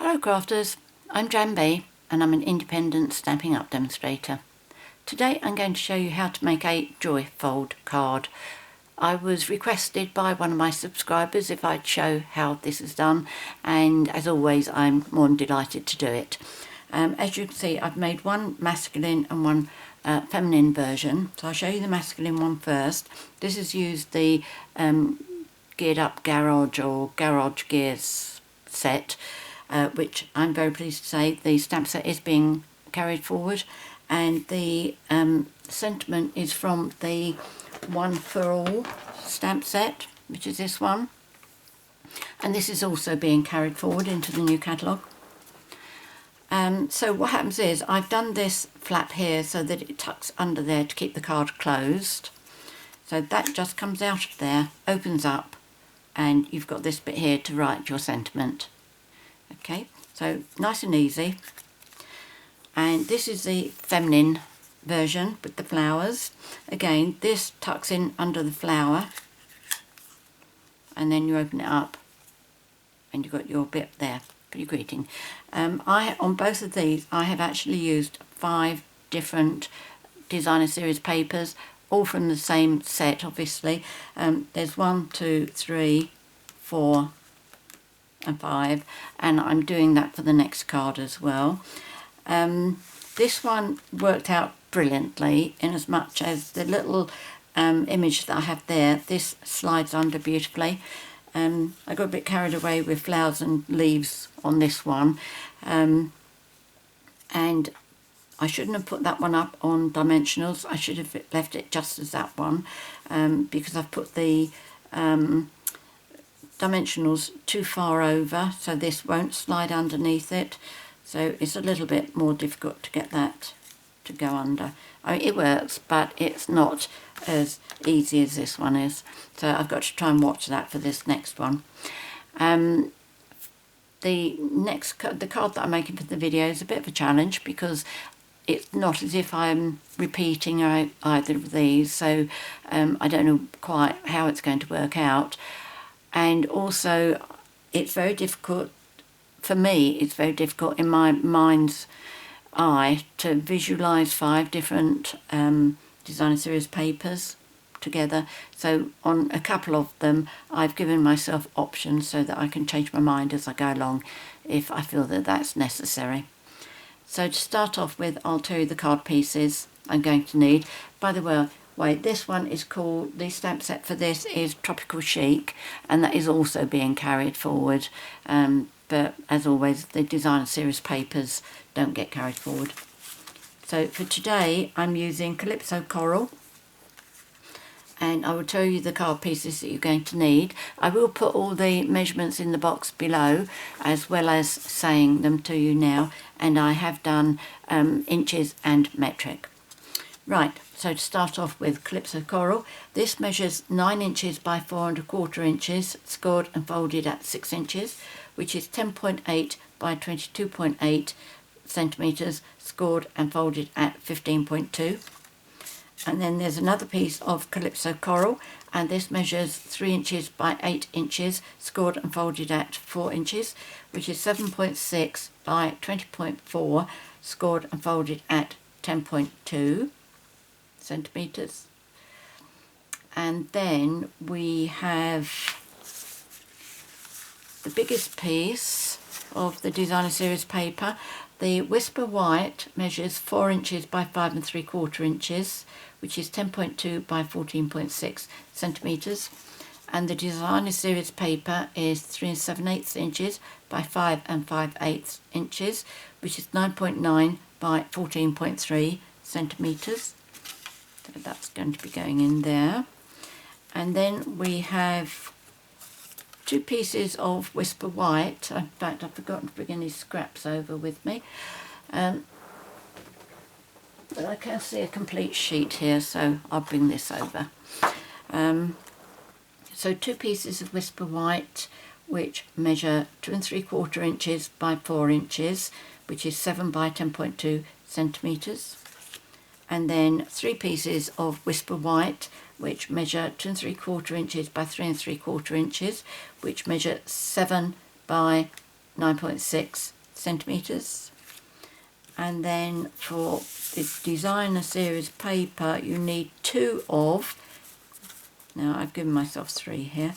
Hello crafters, I'm JanB and I'm an independent Stampin' Up demonstrator. Today I'm going to show you how to make a joy fold card. I was requested by one of my subscribers if I'd show how this is done, and as always I'm more than delighted to do it. As you can see, I've made one masculine and one feminine version, so I'll show you the masculine one first. This has used the Geared Up Garage or Garage Gears set, which I'm very pleased to say the stamp set is being carried forward, and the sentiment is from the One for All stamp set, which is this one, and this is also being carried forward into the new catalogue. So what happens is I've done this flap here so that it tucks under there to keep the card closed, so that just comes out of there, opens up, and you've got this bit here to write your sentiment. Okay, so nice and easy. And this is the feminine version with the flowers. Again, this tucks in under the flower, and then you open it up and you've got your bit there for your greeting. On both of these I have actually used 5 different designer series papers, all from the same set obviously. There's 1, 2, 3, 4 and 5, and I'm doing that for the next card as well. This one worked out brilliantly in as much as the little image that I have there, this slides under beautifully. I got a bit carried away with flowers and leaves on this one, and I shouldn't have put that one up on dimensionals. I should have left it just as that one, because I've put the dimensionals too far over, so this won't slide underneath it, so it's a little bit more difficult to get that to go under. I mean, it works, but it's not as easy as this one is, so I've got to try and watch that for this next one. The card that I'm making for the video is a bit of a challenge because it's not as if I'm repeating either of these, so I don't know quite how it's going to work out. And also it's very difficult, for me it's very difficult in my mind's eye to visualise 5 different designer series papers together. So on a couple of them I've given myself options so that I can change my mind as I go along if I feel that that's necessary. So to start off with, I'll tell you the card pieces I'm going to need. By the way, this one is called, the stamp set for this is Tropical Chic, and that is also being carried forward, but as always the designer series papers don't get carried forward. So for today I'm using Calypso Coral, and I will tell you the card pieces that you're going to need. I will put all the measurements in the box below as well as saying them to you now, and I have done inches and metric. Right, so to start off with Calypso Coral, this measures 9 inches by 4¼ inches, scored and folded at 6 inches, which is 10.8 by 22.8 centimetres, scored and folded at 15.2. And then there's another piece of Calypso Coral, and this measures 3 inches by 8 inches, scored and folded at 4 inches, which is 7.6 by 20.4, scored and folded at 10.2 centimetres. And then we have the biggest piece of the designer series paper. The Whisper White measures 4 inches by 5¾ inches, which is 10.2 by 14.6 centimetres, and the designer series paper is 3 7/8 inches by 5 5/8 inches, which is 9.9 by 14.3 centimetres. So that's going to be going in there. And then we have 2 pieces of Whisper White. In fact, I've forgotten to bring any scraps over with me. But I can see a complete sheet here, so I'll bring this over. So 2 pieces of Whisper White, which measure 2 3/4 inches by 4 inches, which is 7 by 10.2 centimetres. And then 3 pieces of Whisper White, which measure 2 3/4 inches by 3 3/4 inches, which measure 7 by 9.6 centimetres. And then for the designer series paper you need 2 of, now I've given myself 3 here,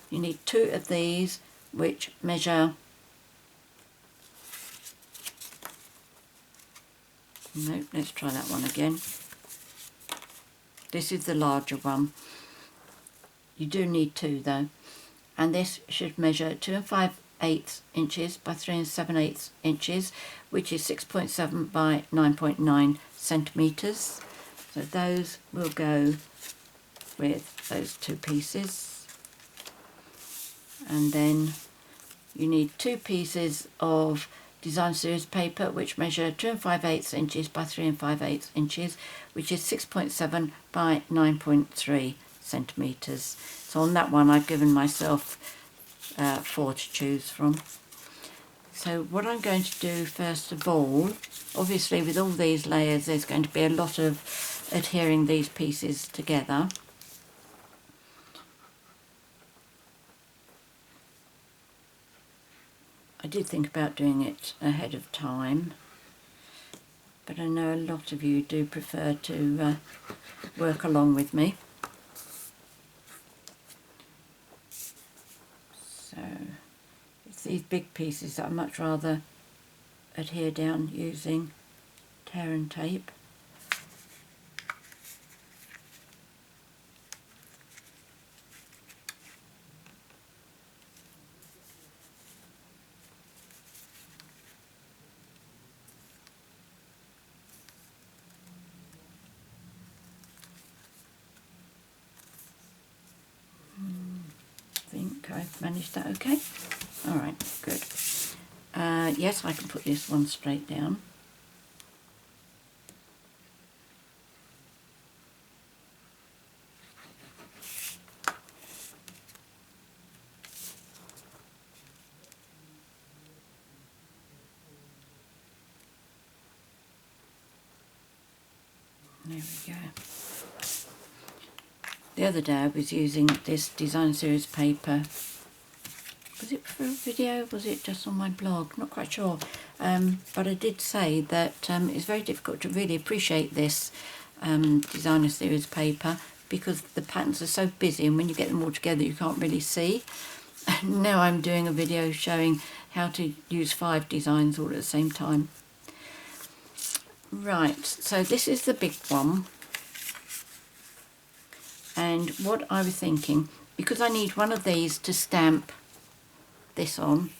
you need 2 of these which measure, no, let's try that one again. This is the larger one. You do need 2 though, and this should measure 2 5/8 inches by 3 7/8 inches, which is 6.7 by 9.9 centimetres. So those will go with those 2 pieces. And then you need 2 pieces of design series paper which measure 2 5/8 inches by 3 5/8 inches, which is 6.7 by 9.3 centimetres. So on that one I've given myself 4 to choose from. So what I'm going to do first of all, obviously with all these layers there's going to be a lot of adhering these pieces together. I did think about doing it ahead of time, but I know a lot of you do prefer to work along with me. So it's these big pieces that I much rather adhere down using tear and tape. I think I've managed that okay. Alright, good. Yes, I can put this one straight down. There we go. The other day I was using this design series paper. Was it for a video? Was it just on my blog? Not quite sure. But I did say that it's very difficult to really appreciate this designer series paper because the patterns are so busy, and when you get them all together you can't really see. Now I'm doing a video showing how to use 5 designs all at the same time. Right, so this is the big one. And what I was thinking, because I need one of these to stamp this on,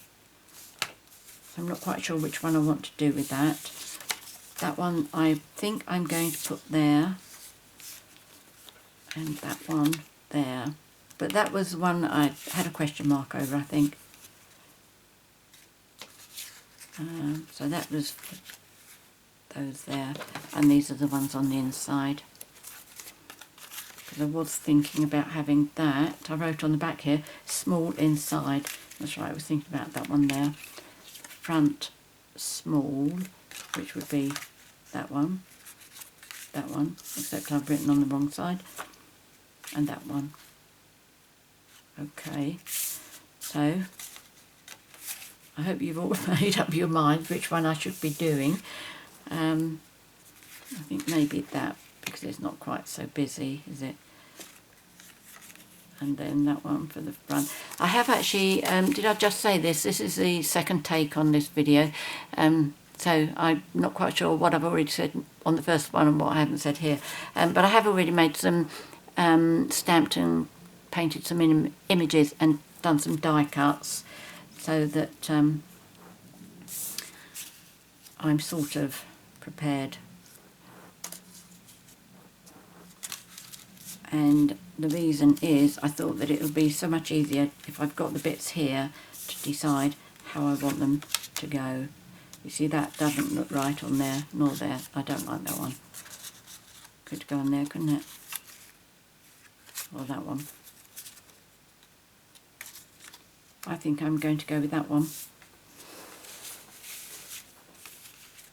I'm not quite sure which one I want to do with that. That one I think I'm going to put there, and that one there. But that was the one I had a question mark over, I think. So that was those there, and these are the ones on the inside. Because I was thinking about having that. I wrote on the back here, small inside. That's right, I was thinking about that one there. Front small, which would be that one, except I've written on the wrong side, and that one. Okay, so I hope you've all made up your mind which one I should be doing. I think maybe that, because it's not quite so busy, is it? And then that one for the front. I have actually, did I just say this? This is the second take on this video. So I'm not quite sure what I've already said on the first one and what I haven't said here. But I have already made some, stamped and painted some images and done some die cuts so that I'm sort of prepared. And the reason is I thought that it would be so much easier if I've got the bits here to decide how I want them to go. You see, that doesn't look right on there, nor there. I don't like that one. Could go on there, couldn't it? Or that one. I think I'm going to go with that one.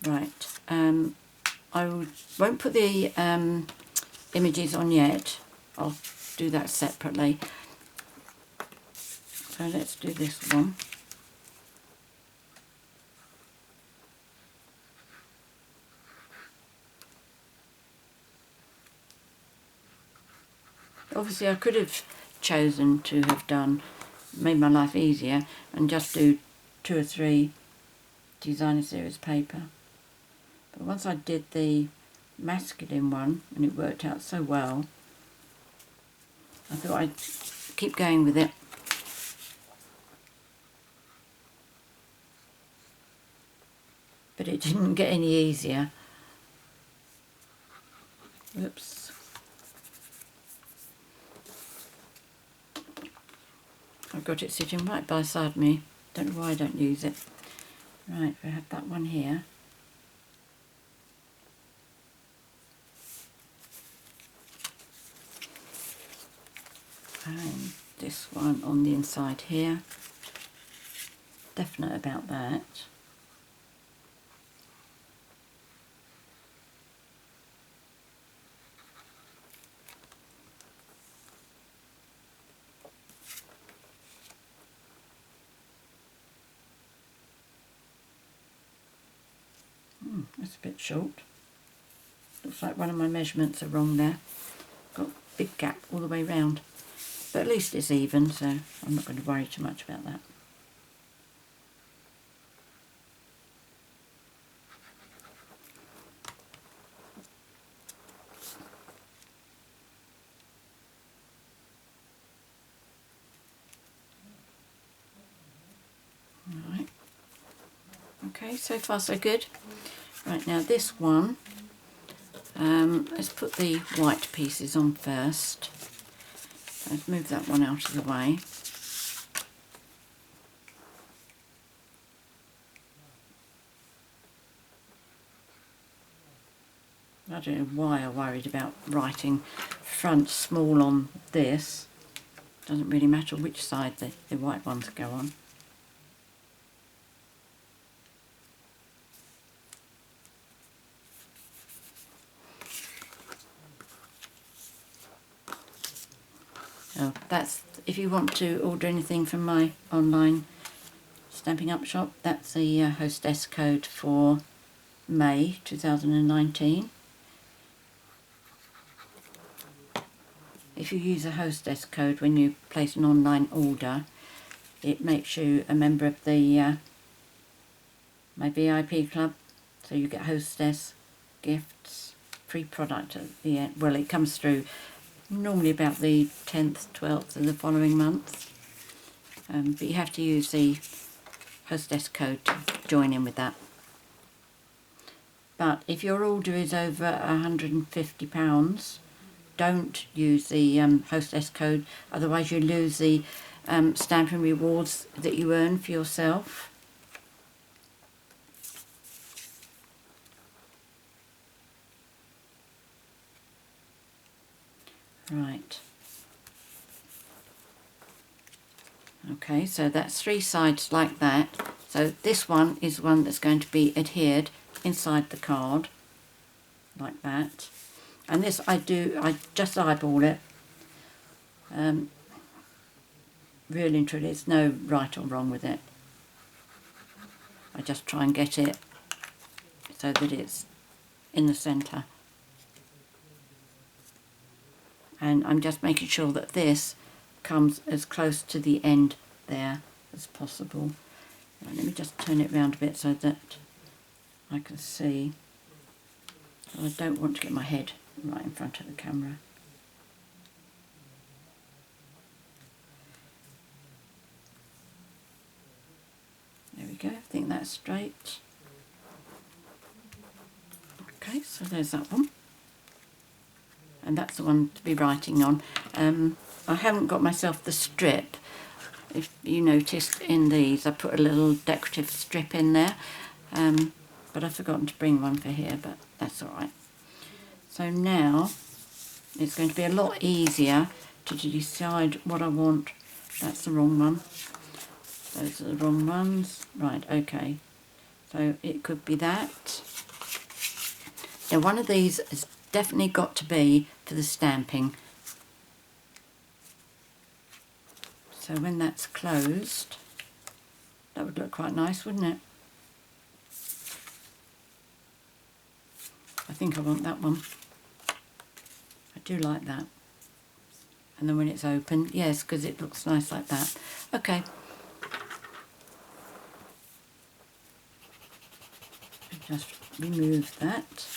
Right. I won't put the images on yet. I'll do that separately. So let's do this one. Obviously I could have chosen to have made my life easier and just do 2 or 3 designer series paper. But once I did the masculine one and it worked out so well, I thought I'd keep going with it. But it didn't get any easier. Oops. I've got it sitting right beside me. Don't know why I don't use it. Right, we have that one here. And this one on the inside here. Definite about that. That's a bit short. Looks like one of my measurements are wrong there. Got a big gap all the way round. But at least it's even, so I'm not going to worry too much about that. Alright. Okay, so far so good. Right, now this one, let's put the white pieces on first. Let's move that one out of the way. I don't know why I worried about writing front small on this. Doesn't really matter which side the white ones go on. Oh, that's, if you want to order anything from my online Stampin' Up shop, that's the hostess code for May 2019. If you use a hostess code when you place an online order, it makes you a member of the my VIP club, so you get hostess gifts, free product at the end. Well, it comes through normally about the 10th, 12th of the following month, but you have to use the hostess code to join in with that. But if your order is over £150, don't use the hostess code, otherwise you lose the Stampin' rewards that you earn for yourself. Right. Okay, so that's 3 sides like that. So this one is one that's going to be adhered inside the card, like that. And this I just eyeball it. Really and truly, there's no right or wrong with it. I just try and get it so that it's in the centre. And I'm just making sure that this comes as close to the end there as possible. Right, let me just turn it round a bit so that I can see. I don't want to get my head right in front of the camera. There we go, I think that's straight. Okay, so there's that one. And that's the one to be writing on. I haven't got myself the strip. If you noticed in these, I put a little decorative strip in there, but I've forgotten to bring one for here, but that's alright. So now it's going to be a lot easier to decide what I want. That's the wrong one. Those are the wrong ones. Right, okay. So it could be that. Now one of these has definitely got to be for the stamping. So when that's closed, that would look quite nice, wouldn't it? I think I want that one. I do like that. And then when it's open, yes, because it looks nice like that. Okay. Just remove that.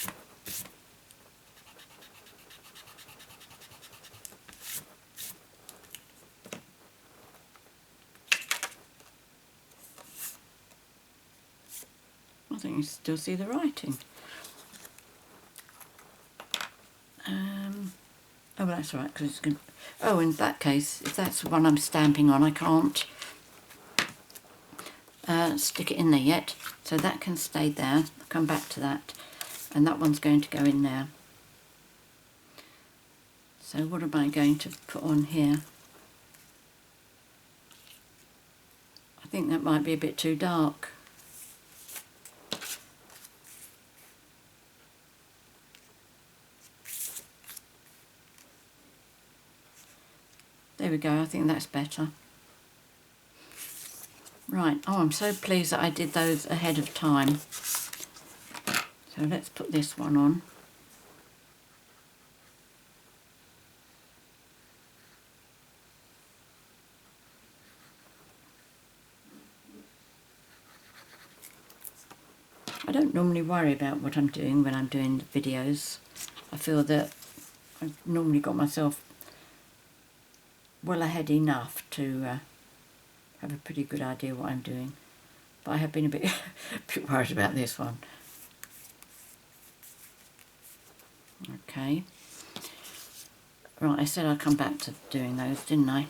I think you still see the writing. Oh, well, that's all right, because it's going to... Oh, in that case, if that's the one I'm stamping on, I can't stick it in there yet. So that can stay there. I'll come back to that. And that one's going to go in there. So what am I going to put on here? I think that might be a bit too dark. There we go, I think that's better. Right, oh, I'm so pleased that I did those ahead of time. So let's put this one on. I don't normally worry about what I'm doing when I'm doing the videos. I feel that I've normally got myself well ahead enough to have a pretty good idea what I'm doing. But I have been a bit, bit worried about this one. Okay. Right, I said I'd come back to doing those, didn't I?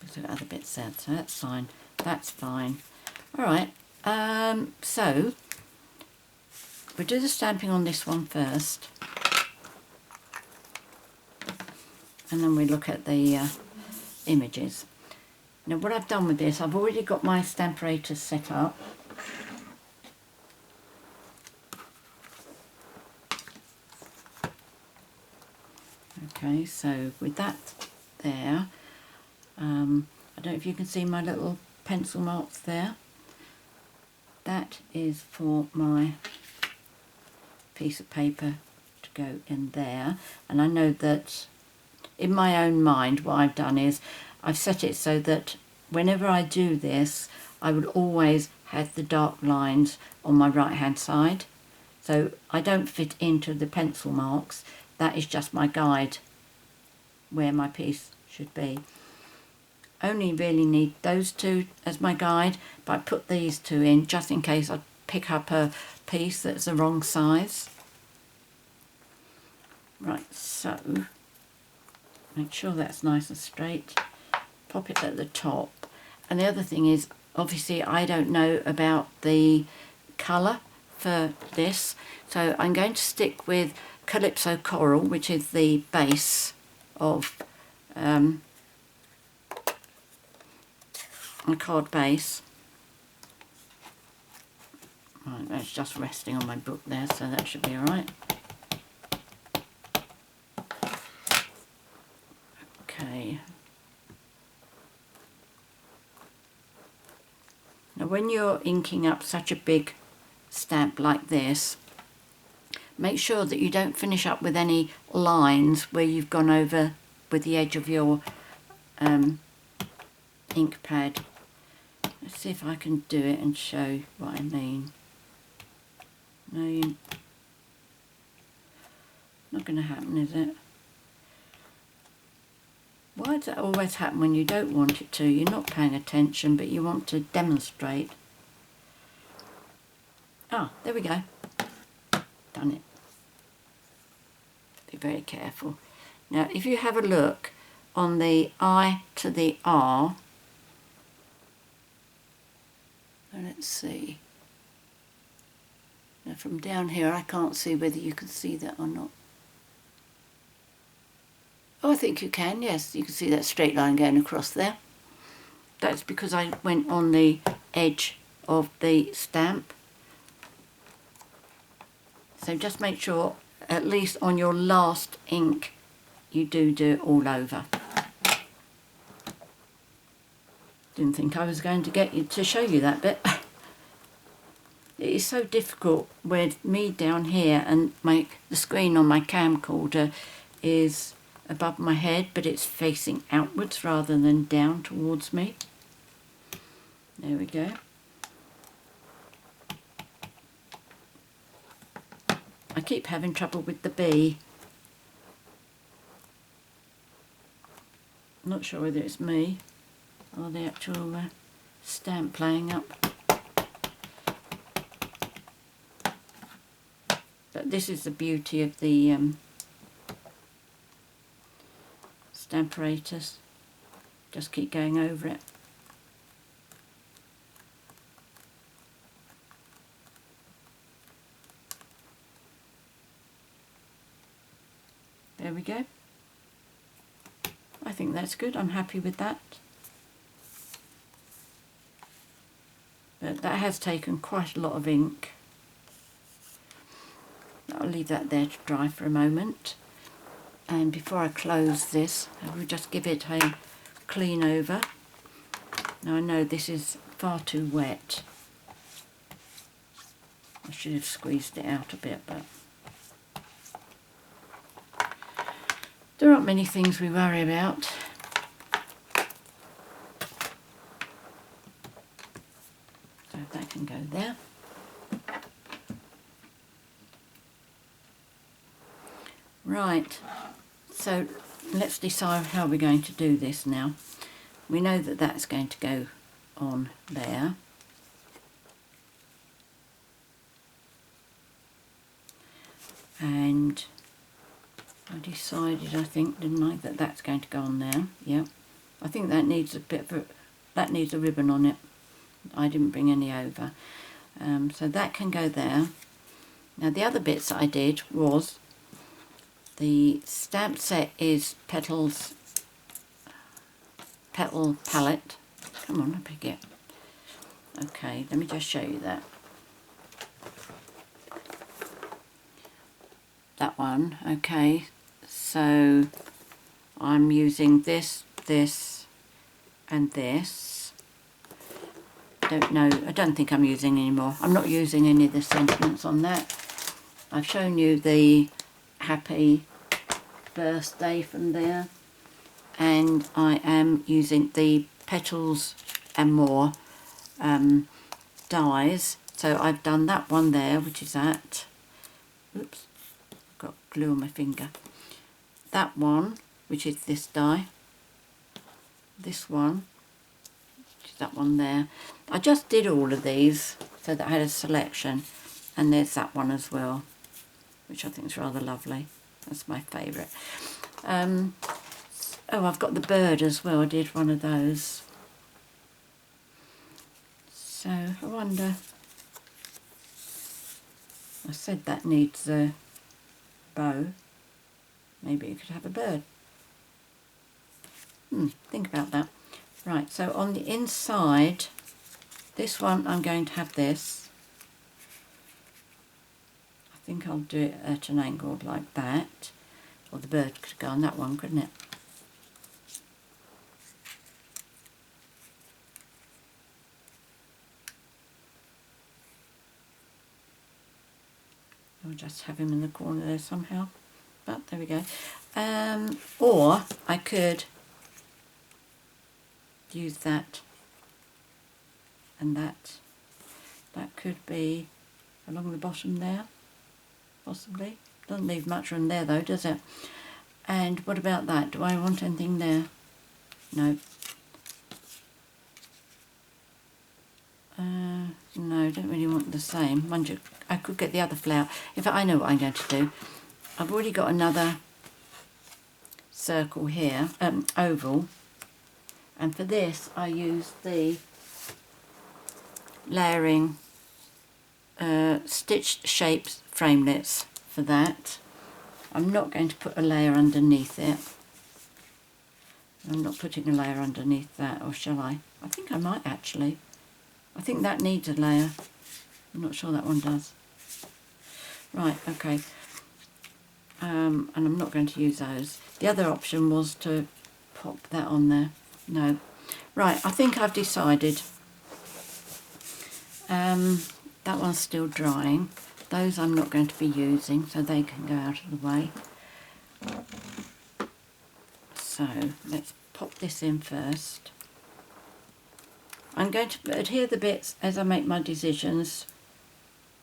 Because I've got other bits there, so that's fine. That's fine. Alright, so we'll do the stamping on this one first. And then we look at the images. Now what I've done with this, I've already got my Stamparator set up. Okay, so with that there, I don't know if you can see my little pencil marks there. That is for my piece of paper to go in there. And I know that in my own mind what I've done is I've set it so that whenever I do this I would always have the dark lines on my right hand side. So I don't fit into the pencil marks. That is just my guide where my piece should be. Only really need those two as my guide, but I put these two in just in case I pick up a piece that's the wrong size. Right, so make sure that's nice and straight. Pop it at the top. And the other thing is, obviously I don't know about the colour for this, so I'm going to stick with Calypso Coral, which is the base of a card base. Right, that's just resting on my book there, so that should be alright. Okay. Now when you're inking up such a big stamp like this, make sure that you don't finish up with any lines where you've gone over with the edge of your ink pad. Let's see if I can do it and show what I mean. No, not going to happen, is it? Why does that always happen when you don't want it to? You're not paying attention, but you want to demonstrate. Ah, there we go. Done it. Be very careful. Now, if you have a look on the I to the R, let's see. Now, from down here, I can't see whether you can see that or not. Oh, I think you can, yes. You can see that straight line going across there. That's because I went on the edge of the stamp. So just make sure, at least on your last ink, you do it all over. Didn't think I was going to get you to show you that bit. It is so difficult with me down here, and the screen on my camcorder is above my head, but it's facing outwards rather than down towards me. There we go. I keep having trouble with the bee. Not sure whether it's me or the actual stamp playing up. But this is the beauty of the Stamparatus. Just keep going over it. There we go. I think that's good. I'm happy with that. But that has taken quite a lot of ink. I'll leave that there to dry for a moment. And before I close this, I will just give it a clean over. Now I know this is far too wet. I should have squeezed it out a bit, but there aren't many things we worry about. So that can go there. Right, so let's decide how we're going to do this now. We know that that's going to go on there. And I decided, I think, didn't I, that that's going to go on there. Yeah, I think that needs a bit of that needs a ribbon on it. I didn't bring any over, so that can go there. Now the other bits that I did was the stamp set is petal palette. Come on, I pick it. Okay, let me just show you that. That one. Okay, so I'm using this, this, and this. I don't think I'm using any more. I'm not using any of the sentiments on that. I've shown you the happy birthday from there, and I am using the petals and more dies. So I've done that one there, which is that. Oops, got glue on my finger. That one, which is this die. This one, which is that one there. I just did all of these so that I had a selection, and there's that one as well, which I think is rather lovely. That's my favourite. Oh, I've got the bird as well. I did one of those. So I wonder, I said that needs a bow. Maybe you could have a bird. Think about that. Right, so on the inside, this one I'm going to have this. I think I'll do it at an angle like that. Or the bird could go on that one, couldn't it? I'll just have him in the corner there somehow. But there we go. Or I could use that and that. That could be along the bottom there, possibly. Doesn't leave much room there though, does it? And what about that? Do I want anything there? No. No, I don't really want the same. Mind you, I could get the other flower. In fact, I know what I'm going to do. I've already got another circle here, oval. And for this, I use the layering stitched shapes framelits for that. I'm not going to put a layer underneath it. I'm not putting a layer underneath that, or shall I? I think I might actually. I think that needs a layer. I'm not sure that one does. Right, okay. And I'm not going to use those. The other option was to pop that on there. No. Right, I think I've decided. That one's still drying. Those I'm not going to be using, so they can go out of the way. so let's pop this in first. I'm going to adhere the bits as I make my decisions,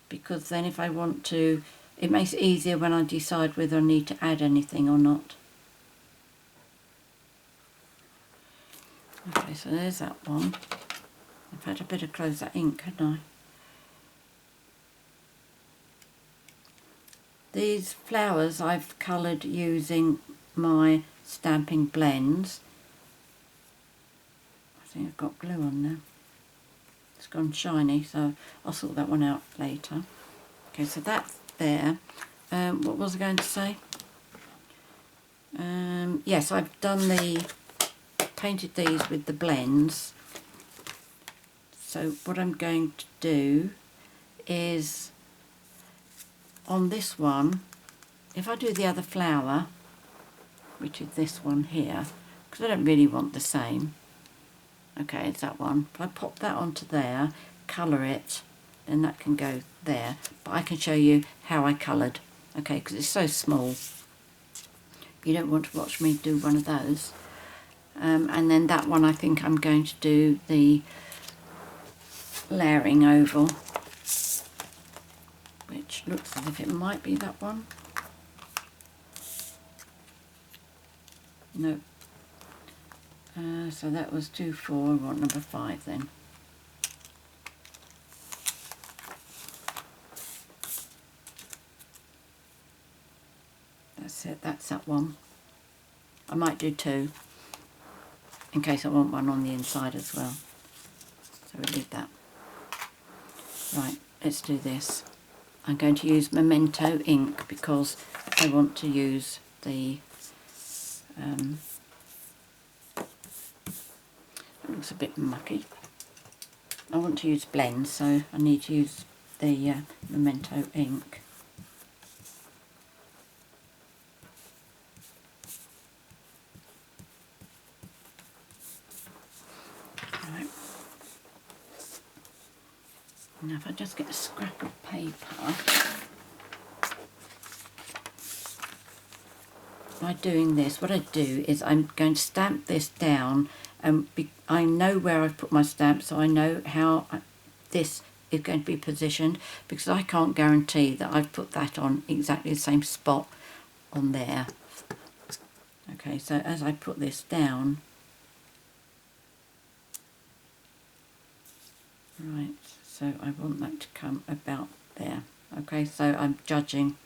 because then if I want to, it makes it easier when I decide whether I need to add anything or not. Okay, so there's that one. In fact, I'd better close that ink, hadn't I? These flowers I've coloured using my stamping blends. I think I've got glue on there. It's gone shiny, so I'll sort that one out later. Okay, so that's there. What was I going to say? Yes, I've painted these with the blends. So what I'm going to do is, on this one, if I do the other flower, which is this one here, because I don't really want the same. Okay, it's that one. If I pop that onto there, colour it, then that can go there. But I can show you how I coloured, okay, because it's so small. You don't want to watch me do one of those. And then that one I think I'm going to do the layering oval, which looks as if it might be that one. No. So that was 2, 4, I want number 5 then. That's it, that's that one. I might do 2, in case I want one on the inside as well. So we'll leave that. Right, let's do this. I'm going to use Memento ink because I want to use the it looks a bit mucky. I want to use blends, so I need to use the Memento ink. Right. Now if I just get a scrap of paper, by doing this, what I do is I'm going to stamp this down, and I know where I've put my stamp, so I know how this is going to be positioned, because I can't guarantee that I've put that on exactly the same spot on there. Okay, so as I put this down, right, so I want that to come about there. Okay, so I'm judging,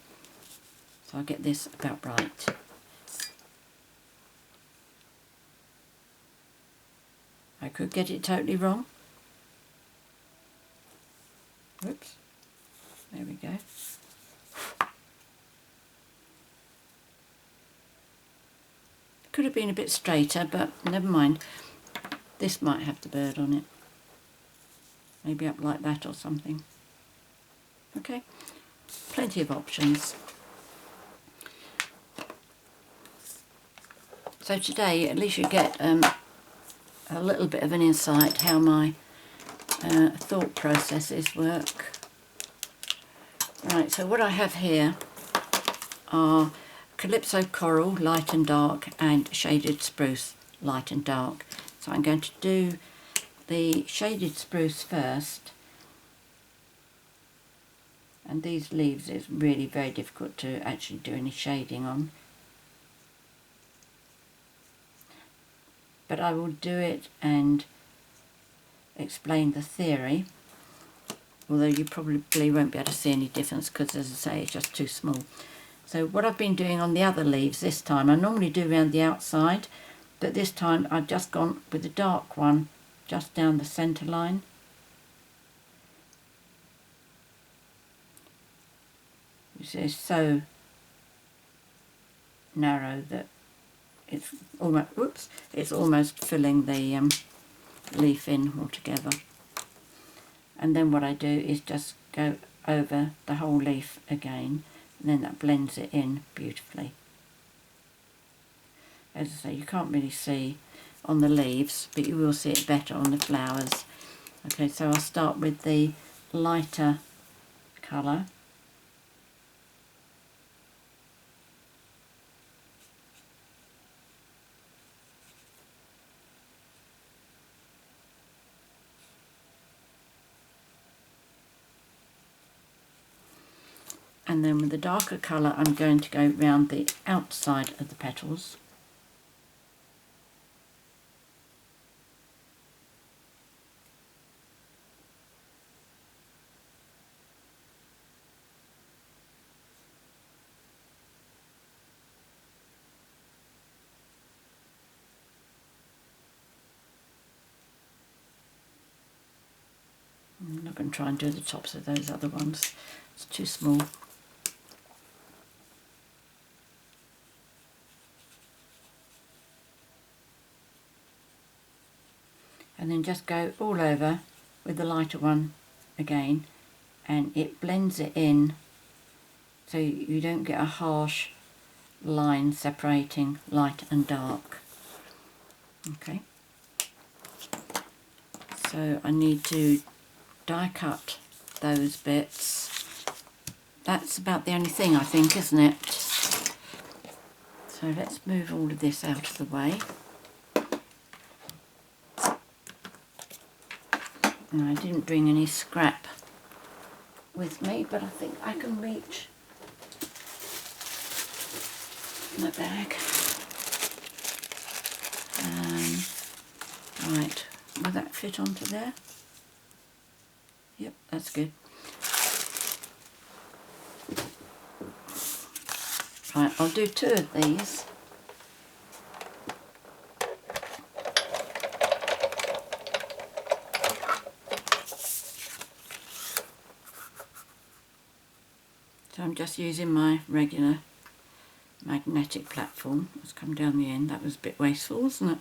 so I'll get this about right. I could get it totally wrong. Whoops. There we go. Could have been a bit straighter, but never mind. This might have the bird on it. Maybe up like that or something. Okay. Plenty of options. So today, at least you get a little bit of an insight how my thought processes work. Right, so what I have here are Calypso Coral, light and dark, and Shaded Spruce, light and dark. So I'm going to do the Shaded Spruce first. And these leaves is really very difficult to actually do any shading on. But I will do it and explain the theory, although you probably won't be able to see any difference because, as I say, it's just too small. So what I've been doing on the other leaves this time, I normally do around the outside, but this time I've just gone with the dark one just down the centre line. Which is so narrow that it's almost filling the leaf in altogether. And then what I do is just go over the whole leaf again, and then that blends it in beautifully. As I say, you can't really see on the leaves, but you will see it better on the flowers. Okay, so I'll start with the lighter colour. And then with the darker colour I'm going to go round the outside of the petals. I'm not going to try and do the tops of those other ones, it's too small. And then just go all over with the lighter one again, and it blends it in so you don't get a harsh line separating light and dark. Okay, so I need to die cut those bits. That's about the only thing, I think, isn't it? So let's move all of this out of the way. And I didn't bring any scrap with me, but I think I can reach my bag. Right, will that fit onto there? Yep, that's good. Right, I'll do 2 of these. So I'm just using my regular magnetic platform. It's come down the end. That was a bit wasteful, wasn't it?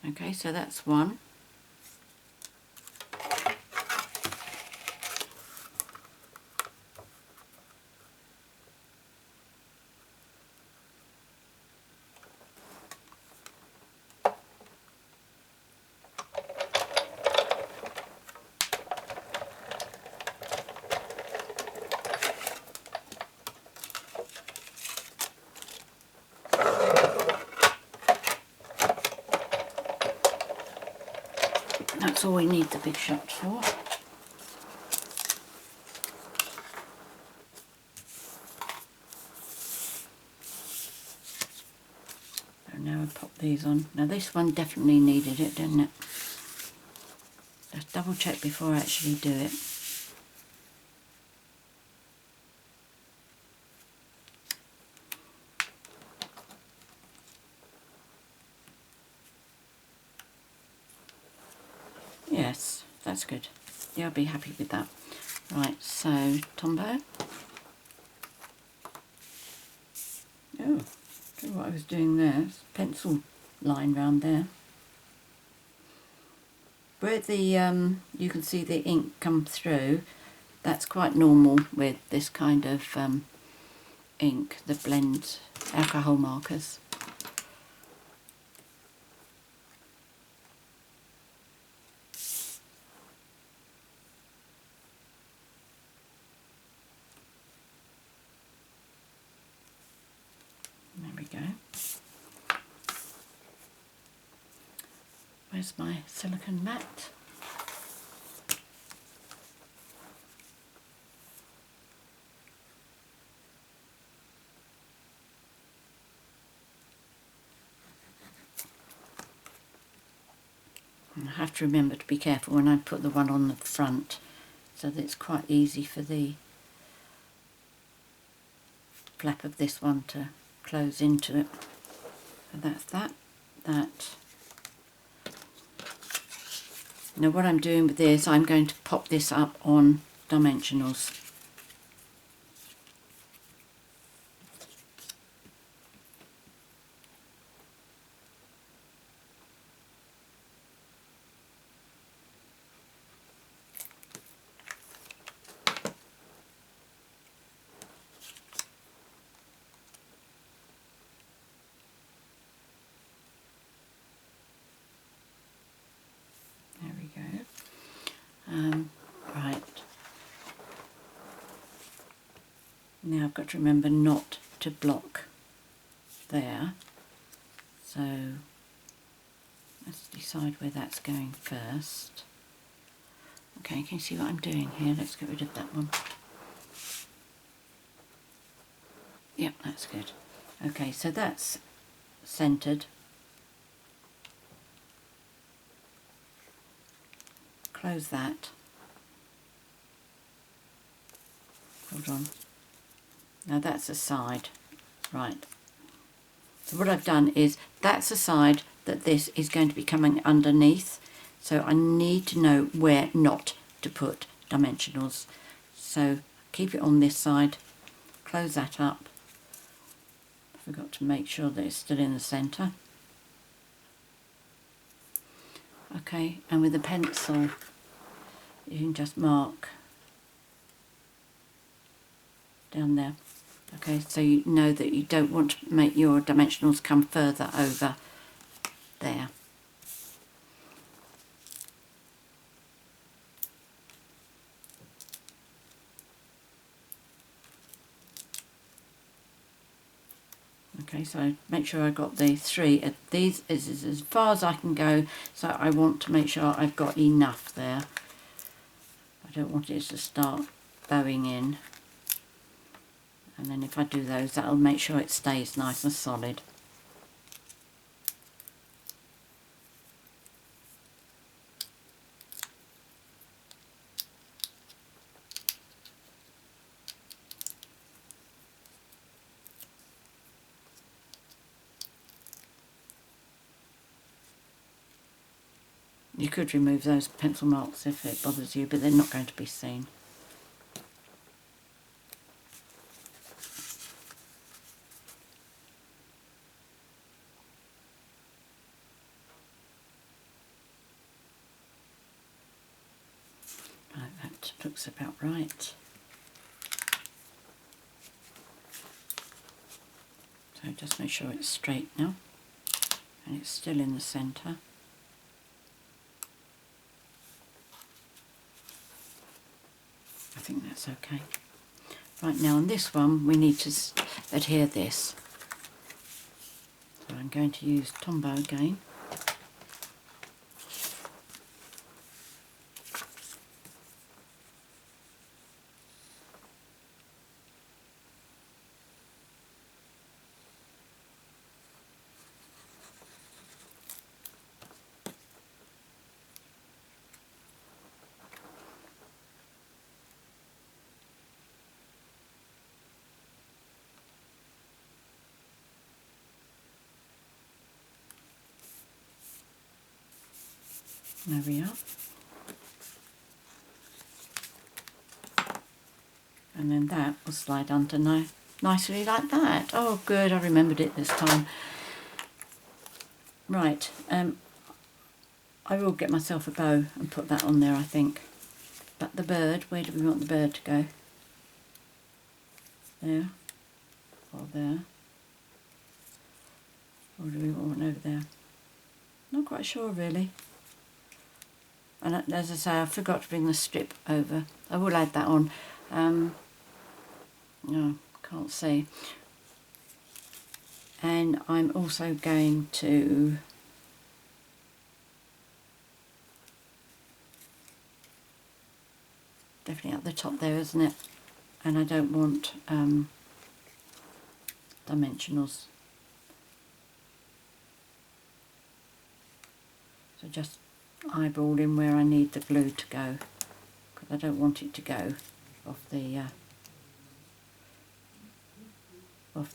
Okay, so that's one. That's all we need the big shot for. So now I pop these on. Now this one definitely needed it, didn't it? Just double check before I actually do it. Yes, that's good. Yeah, I'll be happy with that. Right, so Tombow. Oh, don't know what I was doing there. It's a pencil line round there. Where the you can see the ink come through, that's quite normal with this kind of ink, the blend alcohol markers. There we go. Where's my silicone mat? And I have to remember to be careful when I put the one on the front so that it's quite easy for the flap of this one to close into it. So that's that. Now what I'm doing with this, I'm going to pop this up on dimensionals. There we go. Now I've got to remember not to block there, so let's decide where that's going first. Okay, can you see what I'm doing here? Let's get rid of that one. Yep, that's good. Okay, so that's centred. Close that. Hold on. Now that's a side. Right. So what I've done is that's a side that this is going to be coming underneath. So I need to know where not to put dimensionals. So keep it on this side. Close that up. Forgot to make sure that it's still in the centre. Okay, and with a pencil you can just mark down there. Okay, so you know that you don't want to make your dimensionals come further over there. Okay, so make sure I got the three. These is as far as I can go, so I want to make sure I've got enough there. I don't want it to start bowing in. And then if I do those, that'll make sure it stays nice and solid. You could remove those pencil marks if it bothers you, but they're not going to be seen. Right, that looks about right. So just make sure it's straight now, and it's still in the centre. I think that's okay. Right, now on this one we need to adhere this. So I'm going to use Tombow again. There we are. And then that will slide under nicely like that. Oh good, I remembered it this time. Right, I will get myself a bow and put that on there, I think. But the bird, where do we want the bird to go? There, or there. Or do we want one over there? Not quite sure really. And as I say, I forgot to bring the strip over. I will add that on. No, can't see. And I'm also going to definitely at the top there, isn't it? And I don't want dimensionals. So just eyeball in where I need the glue to go, because I don't want it to go off the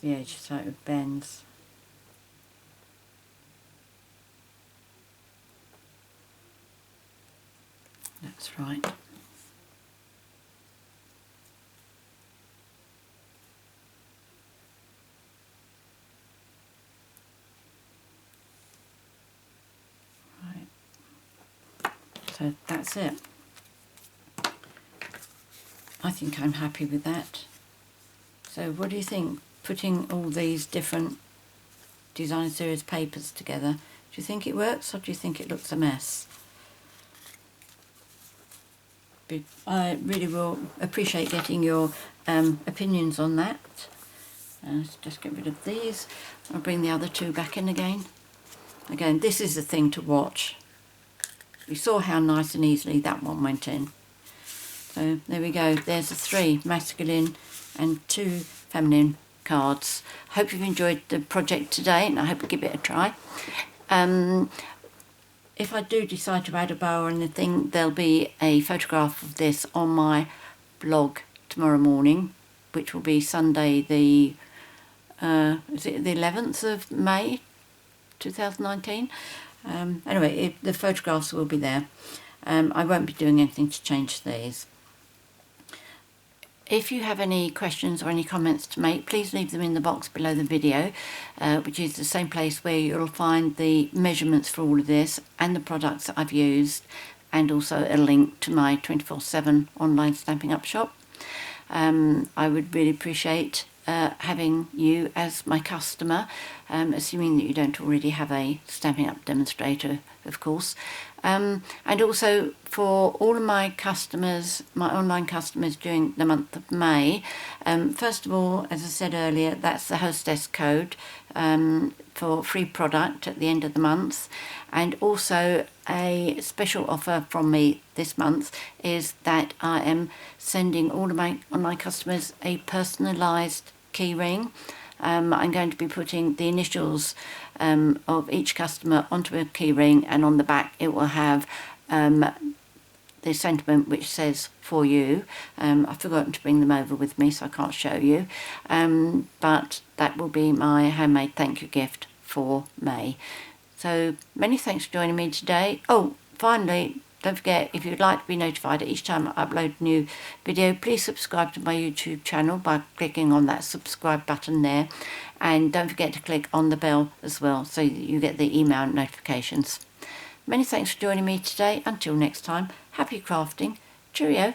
edge so it bends. That's right. So that's it. I think I'm happy with that. So what do you think, putting all these different design series papers together? Do you think it works, or do you think it looks a mess? I really will appreciate getting your opinions on that. Let's just get rid of these. I'll bring the other two back in again. Again, this is the thing to watch. You saw how nice and easily that one went in. So there we go. There's the 3 masculine and 2 feminine cards. Hope you've enjoyed the project today, and I hope you give it a try. If I do decide to add a bow or anything, there'll be a photograph of this on my blog tomorrow morning, which will be Sunday the is it the 11th of May 2019. Anyway, the photographs will be there. I won't be doing anything to change these. If you have any questions or any comments to make, please leave them in the box below the video, which is the same place where you'll find the measurements for all of this and the products that I've used, and also a link to my 24/7 online Stampin' Up shop. I would really appreciate having you as my customer, assuming that you don't already have a Stampin' Up demonstrator, of course. And also for all of my customers, my online customers during the month of May, first of all, as I said earlier, that's the HOSTESS code for free product at the end of the month. And also a special offer from me this month is that I am sending all of my online customers a personalised key ring. I'm going to be putting the initials of each customer onto a key ring, and on the back it will have the sentiment which says "for you." I've forgotten to bring them over with me, so I can't show you, but that will be my handmade thank you gift for May. So many thanks for joining me today. Oh, finally, don't forget, if you'd like to be notified each time I upload a new video, please subscribe to my YouTube channel by clicking on that subscribe button there. And don't forget to click on the bell as well, so that you get the email notifications. Many thanks for joining me today. Until next time, happy crafting. Cheerio.